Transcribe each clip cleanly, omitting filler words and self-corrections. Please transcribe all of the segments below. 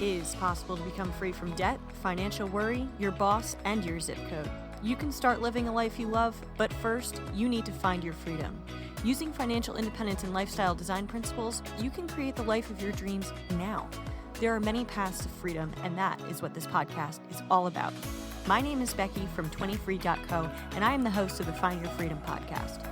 is possible to become free from debt, financial worry, your boss, and your zip code. You can start living a life you love, but first, you need to find your freedom. Using financial independence and lifestyle design principles, you can create the life of your dreams now. There are many paths to freedom, and that is what this podcast is all about. My name is Becky from 20free.co, and I am the host of the Find Your Freedom podcast.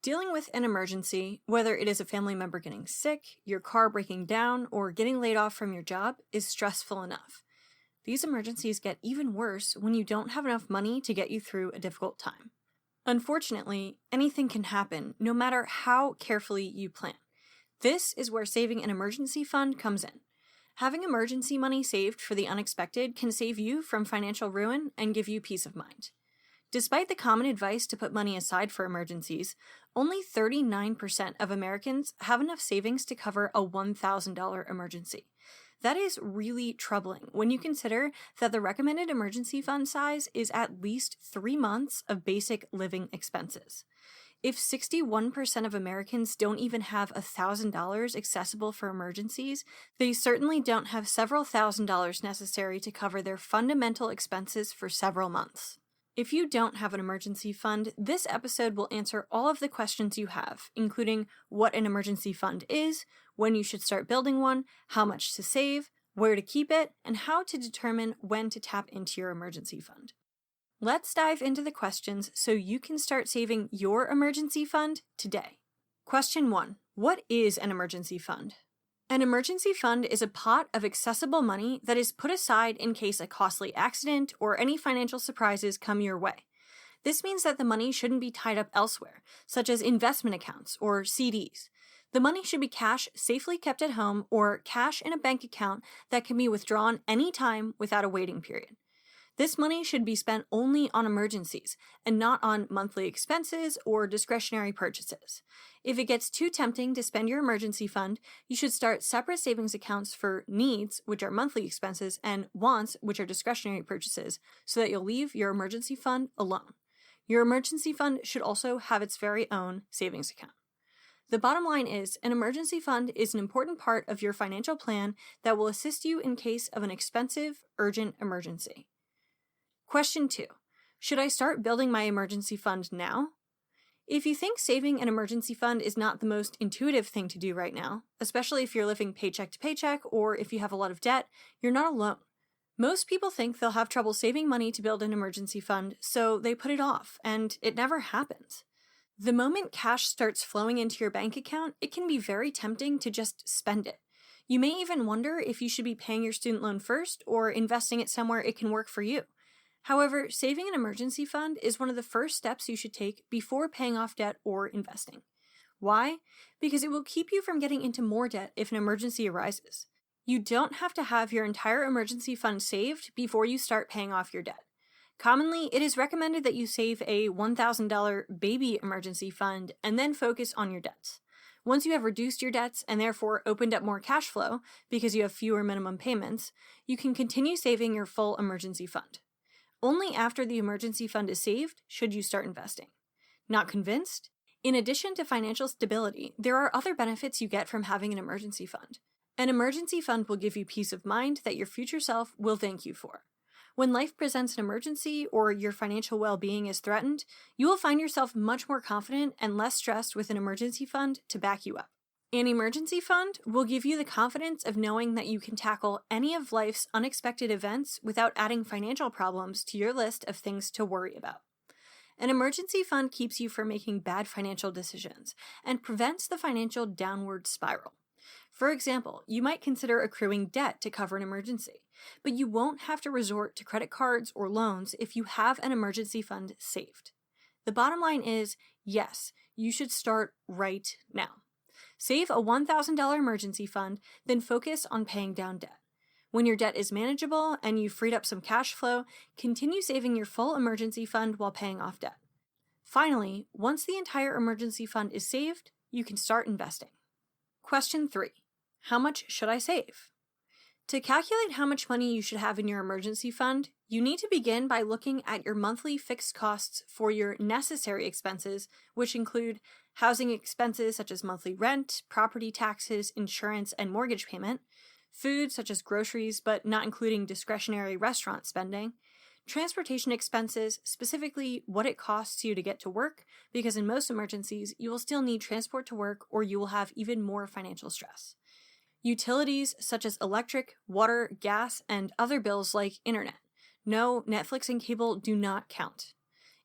Dealing with an emergency, whether it is a family member getting sick, your car breaking down, or getting laid off from your job, is stressful enough. These emergencies get even worse when you don't have enough money to get you through a difficult time. Unfortunately, anything can happen, no matter how carefully you plan. This is where saving an emergency fund comes in. Having emergency money saved for the unexpected can save you from financial ruin and give you peace of mind. Despite the common advice to put money aside for emergencies, only 39% of Americans have enough savings to cover a $1,000 emergency. That is really troubling when you consider that the recommended emergency fund size is at least 3 months of basic living expenses. If 61% of Americans don't even have $1,000 accessible for emergencies, they certainly don't have several $1,000s necessary to cover their fundamental expenses for several months. If you don't have an emergency fund, this episode will answer all of the questions you have, including what an emergency fund is, when you should start building one, how much to save, where to keep it, and how to determine when to tap into your emergency fund. Let's dive into the questions so you can start saving your emergency fund today. Question 1. What is an emergency fund? An emergency fund is a pot of accessible money that is put aside in case a costly accident or any financial surprises come your way. This means that the money shouldn't be tied up elsewhere, such as investment accounts or CDs. The money should be cash safely kept at home or cash in a bank account that can be withdrawn anytime without a waiting period. This money should be spent only on emergencies and not on monthly expenses or discretionary purchases. If it gets too tempting to spend your emergency fund, you should start separate savings accounts for needs, which are monthly expenses, and wants, which are discretionary purchases, so that you'll leave your emergency fund alone. Your emergency fund should also have its very own savings account. The bottom line is, an emergency fund is an important part of your financial plan that will assist you in case of an expensive, urgent emergency. Question 2. Should I start building my emergency fund now? If you think saving an emergency fund is not the most intuitive thing to do right now, especially if you're living paycheck to paycheck or if you have a lot of debt, you're not alone. Most people think they'll have trouble saving money to build an emergency fund, so they put it off, and it never happens. The moment cash starts flowing into your bank account, it can be very tempting to just spend it. You may even wonder if you should be paying your student loan first or investing it somewhere it can work for you. However, saving an emergency fund is one of the first steps you should take before paying off debt or investing. Why? Because it will keep you from getting into more debt if an emergency arises. You don't have to have your entire emergency fund saved before you start paying off your debt. Commonly, it is recommended that you save a $1,000 baby emergency fund and then focus on your debts. Once you have reduced your debts and therefore opened up more cash flow because you have fewer minimum payments, you can continue saving your full emergency fund. Only after the emergency fund is saved should you start investing. Not convinced? In addition to financial stability, there are other benefits you get from having an emergency fund. An emergency fund will give you peace of mind that your future self will thank you for. When life presents an emergency or your financial well-being is threatened, you will find yourself much more confident and less stressed with an emergency fund to back you up. An emergency fund will give you the confidence of knowing that you can tackle any of life's unexpected events without adding financial problems to your list of things to worry about. An emergency fund keeps you from making bad financial decisions and prevents the financial downward spiral. For example, you might consider accruing debt to cover an emergency, but you won't have to resort to credit cards or loans if you have an emergency fund saved. The bottom line is, yes, you should start right now. Save a $1,000 emergency fund, then focus on paying down debt. When your debt is manageable and you've freed up some cash flow, continue saving your full emergency fund while paying off debt. Finally, once the entire emergency fund is saved, you can start investing. Question 3. How much should I save? To calculate how much money you should have in your emergency fund, you need to begin by looking at your monthly fixed costs for your necessary expenses, which include housing expenses such as monthly rent, property taxes, insurance, and mortgage payment, food such as groceries but not including discretionary restaurant spending, transportation expenses, specifically what it costs you to get to work, because in most emergencies, you will still need transport to work or you will have even more financial stress. Utilities such as electric, water, gas, and other bills like internet. No, Netflix and cable do not count.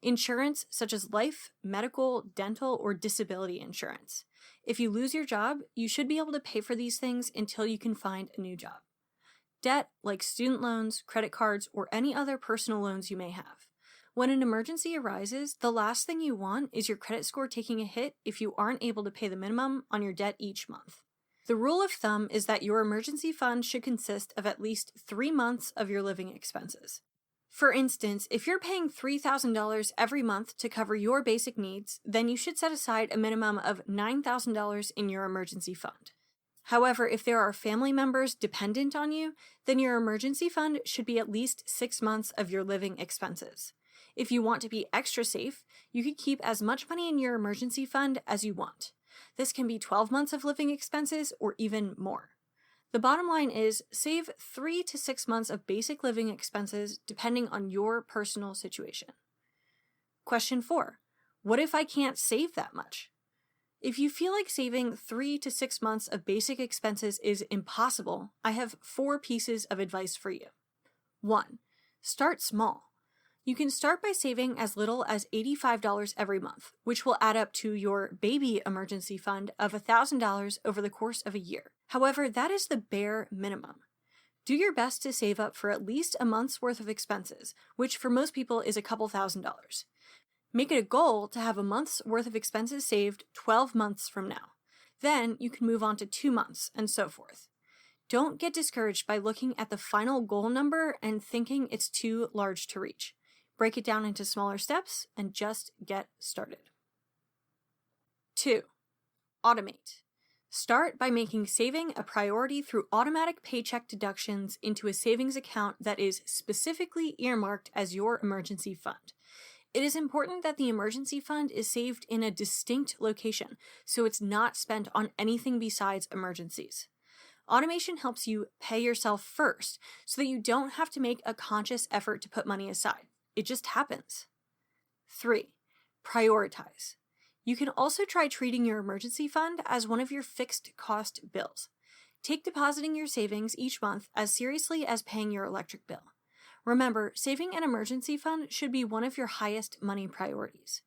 Insurance such as life, medical, dental, or disability insurance. If you lose your job, you should be able to pay for these things until you can find a new job. Debt like student loans, credit cards, or any other personal loans you may have. When an emergency arises, the last thing you want is your credit score taking a hit if you aren't able to pay the minimum on your debt each month. The rule of thumb is that your emergency fund should consist of at least 3 months of your living expenses. For instance, if you're paying $3,000 every month to cover your basic needs, then you should set aside a minimum of $9,000 in your emergency fund. However, if there are family members dependent on you, then your emergency fund should be at least 6 months of your living expenses. If you want to be extra safe, you could keep as much money in your emergency fund as you want. This can be 12 months of living expenses or even more. The bottom line is save 3 to 6 months of basic living expenses depending on your personal situation. Question 4. What if I can't save that much? If you feel like saving 3 to 6 months of basic expenses is impossible, I have 4 pieces of advice for you. 1. Start small. You can start by saving as little as $85 every month, which will add up to your baby emergency fund of $1,000 over the course of a year. However, that is the bare minimum. Do your best to save up for at least a month's worth of expenses, which for most people is a couple $1,000s. Make it a goal to have a month's worth of expenses saved 12 months from now. Then you can move on to 2 months, and so forth. Don't get discouraged by looking at the final goal number and thinking it's too large to reach. Break it down into smaller steps and just get started. 2. Automate. Start by making saving a priority through automatic paycheck deductions into a savings account that is specifically earmarked as your emergency fund. It is important that the emergency fund is saved in a distinct location, so it's not spent on anything besides emergencies. Automation helps you pay yourself first so that you don't have to make a conscious effort to put money aside. It just happens. 3. Prioritize. You can also try treating your emergency fund as one of your fixed cost bills. Take depositing your savings each month as seriously as paying your electric bill. Remember, saving an emergency fund should be one of your highest money priorities.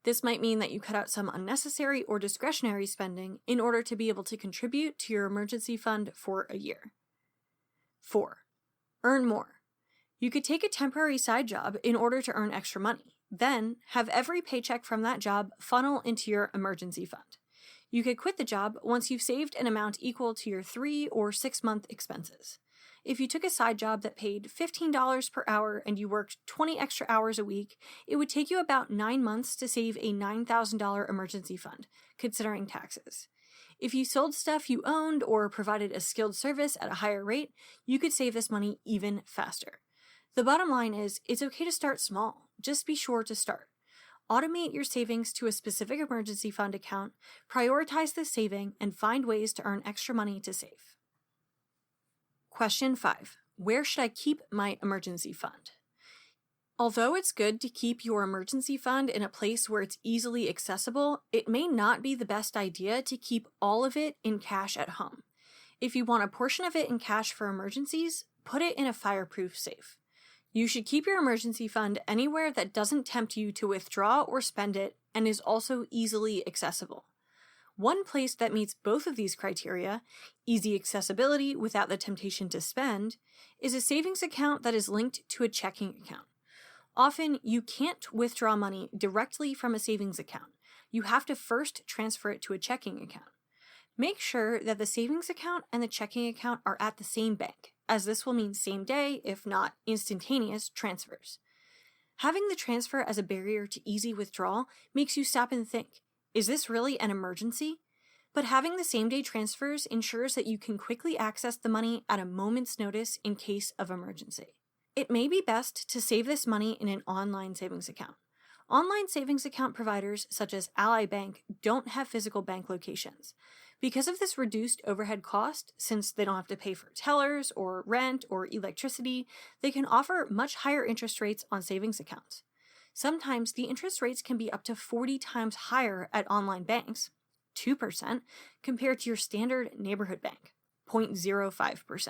This might mean that you cut out some unnecessary or discretionary spending in order to be able to contribute to your emergency fund for a year. 4. Earn more. You could take a temporary side job in order to earn extra money. Then, have every paycheck from that job funnel into your emergency fund. You could quit the job once you've saved an amount equal to your 3 or 6 month expenses. If you took a side job that paid $15 per hour and you worked 20 extra hours a week, it would take you about 9 months to save a $9,000 emergency fund, considering taxes. If you sold stuff you owned or provided a skilled service at a higher rate, you could save this money even faster. The bottom line is, it's okay to start small. Just be sure to start. Automate your savings to a specific emergency fund account, prioritize the saving, and find ways to earn extra money to save. Question 5. Where should I keep my emergency fund? Although it's good to keep your emergency fund in a place where it's easily accessible, it may not be the best idea to keep all of it in cash at home. If you want a portion of it in cash for emergencies, put it in a fireproof safe. You should keep your emergency fund anywhere that doesn't tempt you to withdraw or spend it and is also easily accessible. One place that meets both of these criteria, easy accessibility without the temptation to spend, is a savings account that is linked to a checking account. Often, you can't withdraw money directly from a savings account. You have to first transfer it to a checking account. Make sure that the savings account and the checking account are at the same bank, as this will mean same day, if not instantaneous, transfers. Having the transfer as a barrier to easy withdrawal makes you stop and think, is this really an emergency? But having the same-day transfers ensures that you can quickly access the money at a moment's notice in case of emergency. It may be best to save this money in an online savings account. Online savings account providers such as Ally Bank don't have physical bank locations. Because of this reduced overhead cost, since they don't have to pay for tellers or rent or electricity, they can offer much higher interest rates on savings accounts. Sometimes the interest rates can be up to 40 times higher at online banks, 2%, compared to your standard neighborhood bank, 0.05%.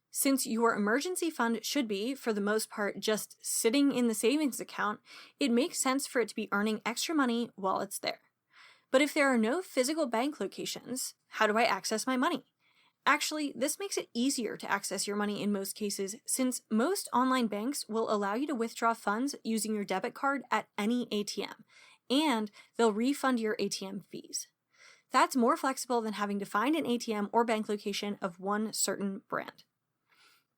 Since your emergency fund should be, for the most part, just sitting in the savings account, it makes sense for it to be earning extra money while it's there. But if there are no physical bank locations, how do I access my money? Actually, this makes it easier to access your money in most cases, since most online banks will allow you to withdraw funds using your debit card at any ATM, and they'll refund your ATM fees. That's more flexible than having to find an ATM or bank location of one certain brand.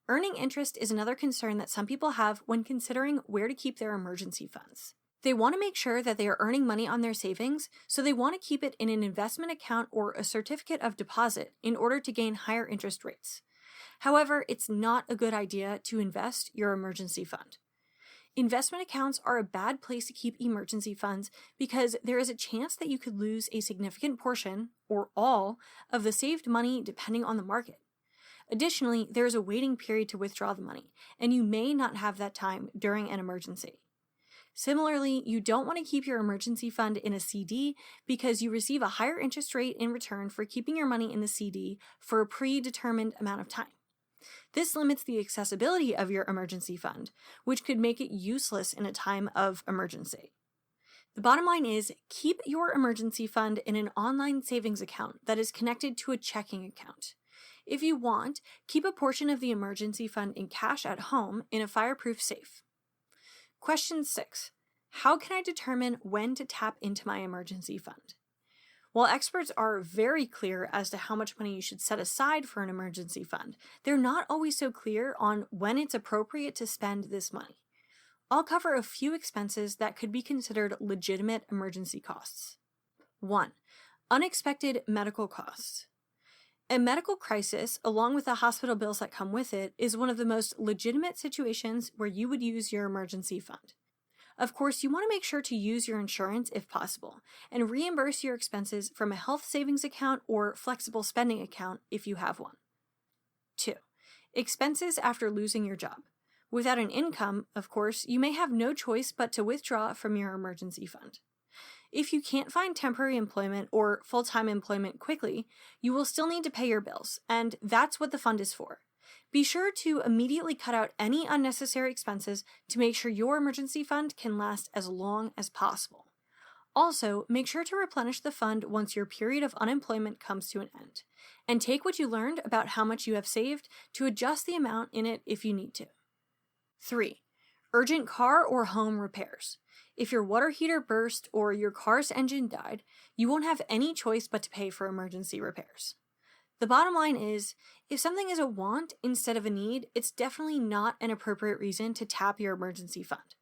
Earning interest is another concern that some people have when considering where to keep their emergency funds. They want to make sure that they are earning money on their savings, so they want to keep it in an investment account or a certificate of deposit in order to gain higher interest rates. However, it's not a good idea to invest your emergency fund. Investment accounts are a bad place to keep emergency funds because there is a chance that you could lose a significant portion, or all, of the saved money depending on the market. Additionally, there is a waiting period to withdraw the money, and you may not have that time during an emergency. Similarly, you don't want to keep your emergency fund in a CD because you receive a higher interest rate in return for keeping your money in the CD for a predetermined amount of time. This limits the accessibility of your emergency fund, which could make it useless in a time of emergency. The bottom line is, keep your emergency fund in an online savings account that is connected to a checking account. If you want, keep a portion of the emergency fund in cash at home in a fireproof safe. Question 6. How can I determine when to tap into my emergency fund? While experts are very clear as to how much money you should set aside for an emergency fund, they're not always so clear on when it's appropriate to spend this money. I'll cover a few expenses that could be considered legitimate emergency costs. 1. Unexpected medical costs. A medical crisis, along with the hospital bills that come with it, is one of the most legitimate situations where you would use your emergency fund. Of course, you want to make sure to use your insurance if possible, and reimburse your expenses from a health savings account or flexible spending account if you have one. 2. Expenses after losing your job. Without an income, of course, you may have no choice but to withdraw from your emergency fund. If you can't find temporary employment or full-time employment quickly, you will still need to pay your bills, and that's what the fund is for. Be sure to immediately cut out any unnecessary expenses to make sure your emergency fund can last as long as possible. Also, make sure to replenish the fund once your period of unemployment comes to an end, and take what you learned about how much you have saved to adjust the amount in it if you need to. 3. Urgent car or home repairs. If your water heater burst or your car's engine died, you won't have any choice but to pay for emergency repairs. The bottom line is, if something is a want instead of a need, it's definitely not an appropriate reason to tap your emergency fund.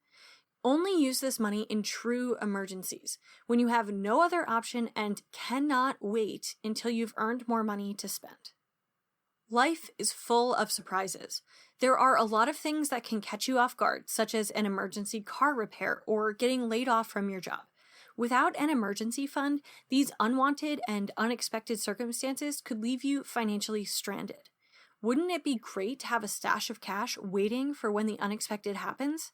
Only use this money in true emergencies, when you have no other option and cannot wait until you've earned more money to spend. Life is full of surprises. There are a lot of things that can catch you off guard, such as an emergency car repair or getting laid off from your job. Without an emergency fund, these unwanted and unexpected circumstances could leave you financially stranded. Wouldn't it be great to have a stash of cash waiting for when the unexpected happens?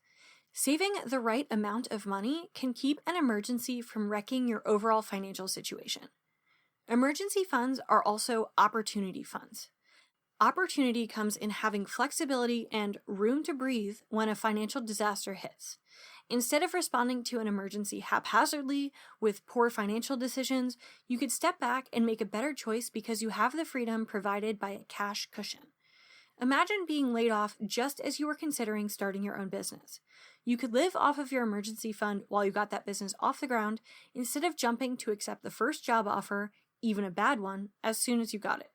Saving the right amount of money can keep an emergency from wrecking your overall financial situation. Emergency funds are also opportunity funds. Opportunity comes in having flexibility and room to breathe when a financial disaster hits. Instead of responding to an emergency haphazardly with poor financial decisions, you could step back and make a better choice because you have the freedom provided by a cash cushion. Imagine being laid off just as you were considering starting your own business. You could live off of your emergency fund while you got that business off the ground instead of jumping to accept the first job offer, even a bad one, as soon as you got it.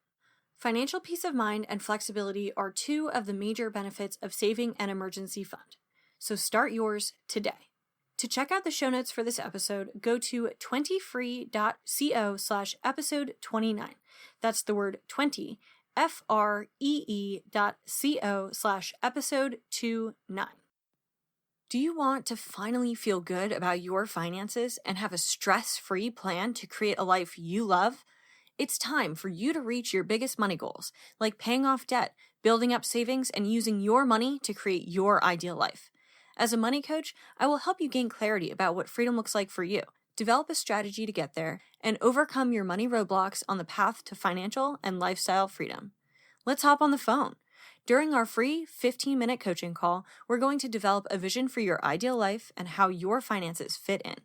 Financial peace of mind and flexibility are two of the major benefits of saving an emergency fund. So start yours today. To check out the show notes for this episode, go to 20free.co/episode 29. That's the word 20, free.co/episode 29. Do you want to finally feel good about your finances and have a stress-free plan to create a life you love? It's time for you to reach your biggest money goals, like paying off debt, building up savings, and using your money to create your ideal life. As a money coach, I will help you gain clarity about what freedom looks like for you, develop a strategy to get there, and overcome your money roadblocks on the path to financial and lifestyle freedom. Let's hop on the phone. During our free 15-minute coaching call, we're going to develop a vision for your ideal life and how your finances fit in.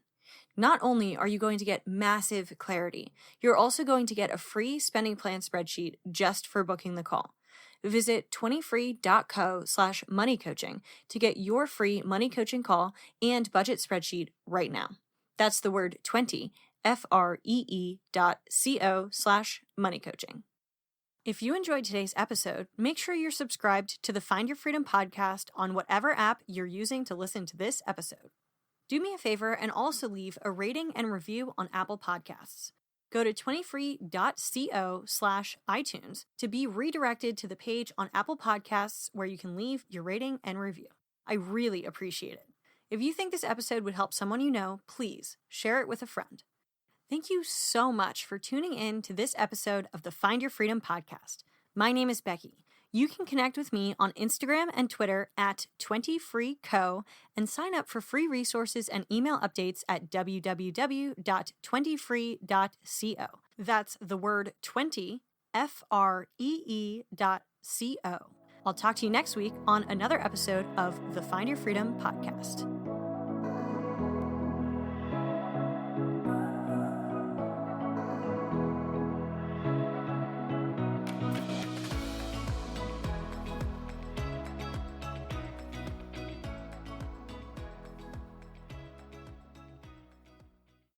Not only are you going to get massive clarity, you're also going to get a free spending plan spreadsheet just for booking the call. Visit 20free.co/moneycoaching to get your free money coaching call and budget spreadsheet right now. That's the word 20, free.co/moneycoaching. If you enjoyed today's episode, make sure you're subscribed to the Find Your Freedom podcast on whatever app you're using to listen to this episode. Do me a favor and also leave a rating and review on Apple Podcasts. Go to 20free.co/iTunes to be redirected to the page on Apple Podcasts where you can leave your rating and review. I really appreciate it. If you think this episode would help someone you know, please share it with a friend. Thank you so much for tuning in to this episode of the Find Your Freedom podcast. My name is Becky. You can connect with me on Instagram and Twitter at 20freeco and sign up for free resources and email updates at www.20free.co. That's the word 20, free.co. I'll talk to you next week on another episode of the Find Your Freedom podcast.